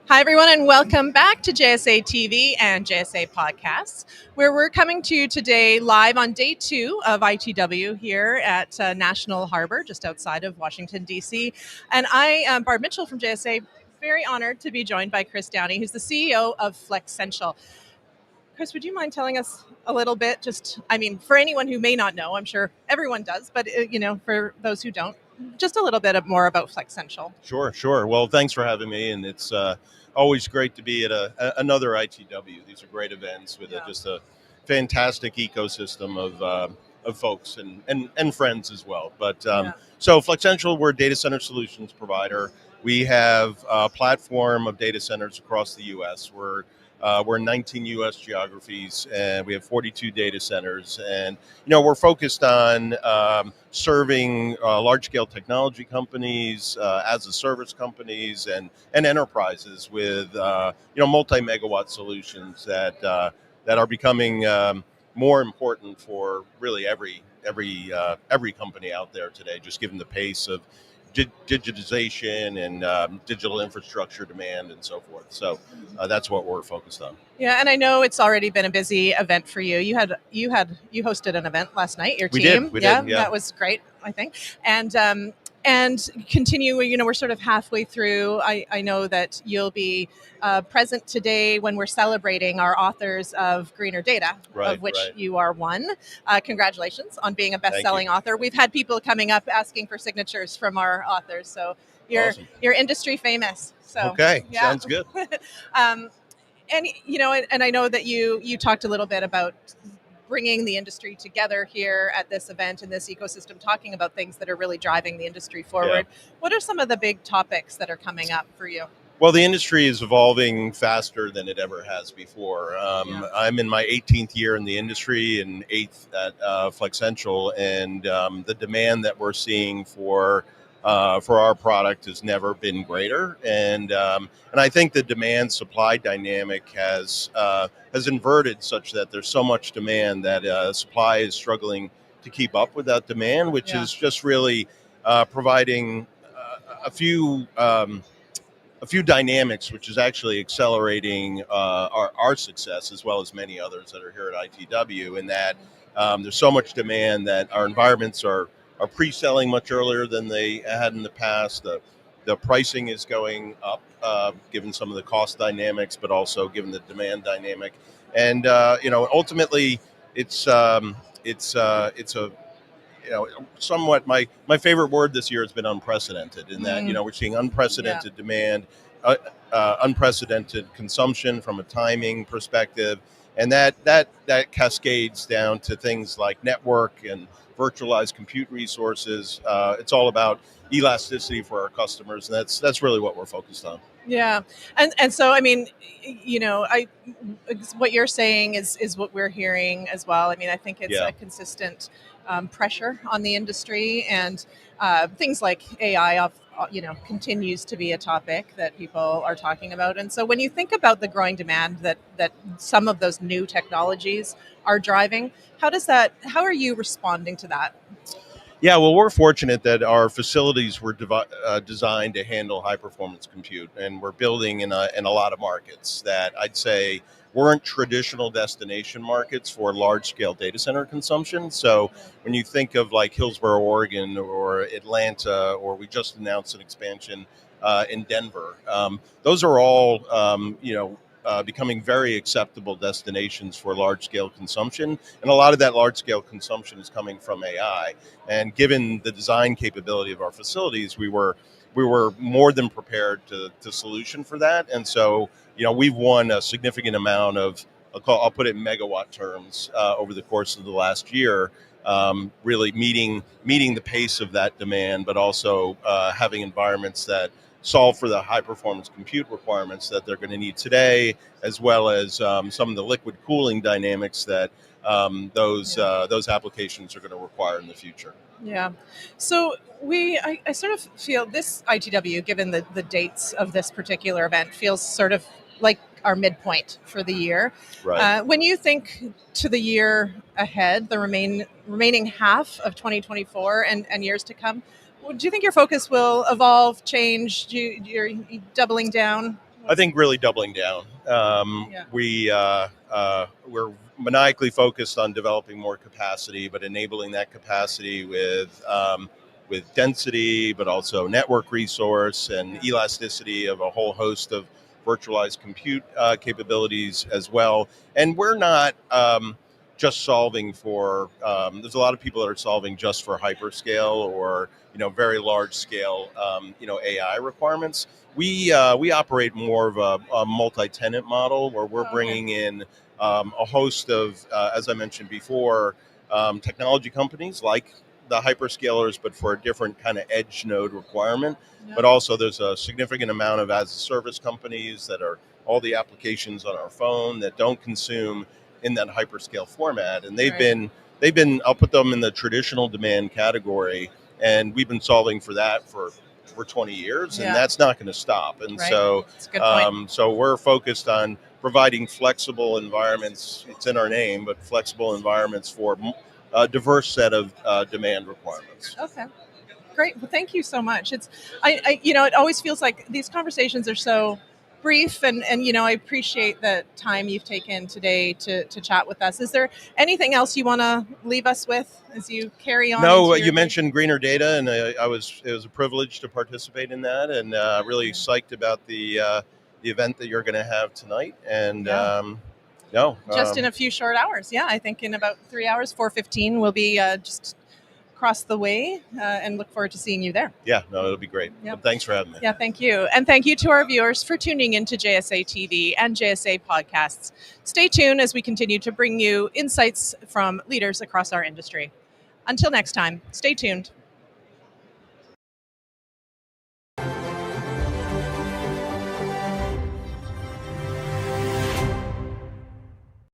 Hi, everyone, and welcome back to JSA TV and JSA Podcasts, where we're coming to you today live on day 2 of ITW here at National Harbor, just outside of Washington, D.C. And I am Barb Mitchell from JSA, very honored to be joined by Chris Downie, who's the CEO of Flexential. Chris, would you mind telling us a little bit, for anyone who may not know, I'm sure everyone does, but, for those who don't, just a little bit more about Flexential. Sure. Well, thanks for having me, and it's always great to be at another ITW. These are great events with just a fantastic ecosystem of folks and friends as well. But So Flexential, we're a data center solutions provider. We have a platform of data centers across the U.S. We're in 19 U.S. geographies, and we have 42 data centers. And we're focused on serving large-scale technology companies, as-a-service companies, and enterprises with multi-megawatt solutions that are becoming more important for really every company out there today, just given the pace of digitization and digital infrastructure demand and so forth. So that's what we're focused on. Yeah, and I know it's already been a busy event for you. You hosted an event last night. Your team, we did. That was great, I think. And continue. We're sort of halfway through. I know that you'll be present today when we're celebrating our authors of Greener Data, of which you are one. Congratulations on being a best-selling author. We've had people coming up asking for signatures from our authors, so you're industry famous. So okay, sounds good. And I know that you talked a little bit about bringing the industry together here at this event and this ecosystem, talking about things that are really driving the industry forward. Yeah. What are some of the big topics that are coming up for you? Well, the industry is evolving faster than it ever has before. I'm in my 18th year in the industry and 8th at Flexential, and the demand that we're seeing for our product has never been greater, and I think the demand supply dynamic has inverted such that there's so much demand that supply is struggling to keep up with that demand, which is just really providing a few dynamics, which is actually accelerating our success as well as many others that are here at ITW. In that there's so much demand that our environments are pre-selling much earlier than they had in the past. The pricing is going up, given some of the cost dynamics, but also given the demand dynamic. And ultimately, it's a somewhat my favorite word this year has been unprecedented. In that we're seeing unprecedented demand, unprecedented consumption from a timing perspective, and that cascades down to things like network and virtualized compute resources. It's all about elasticity for our customers, and that's really what we're focused on. Yeah, and so what you're saying is what we're hearing as well. I mean, I think it's a consistent pressure on the industry, and things like AI continues to be a topic that people are talking about. And so when you think about the growing demand that some of those new technologies are driving, how are you responding to that? Yeah, well, we're fortunate that our facilities were designed to handle high performance compute, and we're building in a lot of markets that I'd say weren't traditional destination markets for large scale data center consumption. So when you think of like Hillsboro, Oregon, or Atlanta, or we just announced an expansion in Denver, those are all becoming very acceptable destinations for large-scale consumption. And a lot of that large-scale consumption is coming from AI. And given the design capability of our facilities, we were more than prepared to solution for that. And so, we've won a significant amount of, I'll put it in megawatt terms, over the course of the last year, really meeting the pace of that demand, but also having environments that solve for the high performance compute requirements that they're going to need today, as well as some of the liquid cooling dynamics that those applications are going to require in the future. Yeah. So I sort of feel this ITW, given the dates of this particular event, feels sort of like our midpoint for the year. Right. When you think to the year ahead, the remaining half of 2024 and years to come, do you think your focus will evolve, change? You're doubling down? I think really doubling down. We're maniacally focused on developing more capacity, but enabling that capacity with density, but also network resource and elasticity of a whole host of virtualized compute capabilities as well. And we're not just solving for. There's a lot of people that are solving just for hyperscale or very large scale AI requirements. We operate more of a multi-tenant model where we're bringing in a host of, as I mentioned before, technology companies like the hyperscalers, but for a different kind of edge node requirement. Yeah. But also there's a significant amount of as-a-service companies that are all the applications on our phone that don't consume in that hyperscale format. And they've been, I'll put them in the traditional demand category, and we've been solving for that for 20 years, and that's not going to stop. And so we're focused on providing flexible environments. It's in our name, but flexible environments for a diverse set of demand requirements. Okay, great. Well, thank you so much. It always feels like these conversations are so brief, and I appreciate the time you've taken today to chat with us. Is there anything else you want to leave us with as you carry on? No, you mentioned greener data, and it was a privilege to participate in that, and really psyched about the event that you're going to have tonight. And just in a few short hours. Yeah, I think in about 3 hours, 4:15, we'll be just across the way, and look forward to seeing you there. Yeah, no, it'll be great. Yep. Thanks for having me. Yeah, thank you. And thank you to our viewers for tuning into JSA TV and JSA podcasts. Stay tuned as we continue to bring you insights from leaders across our industry. Until next time, stay tuned.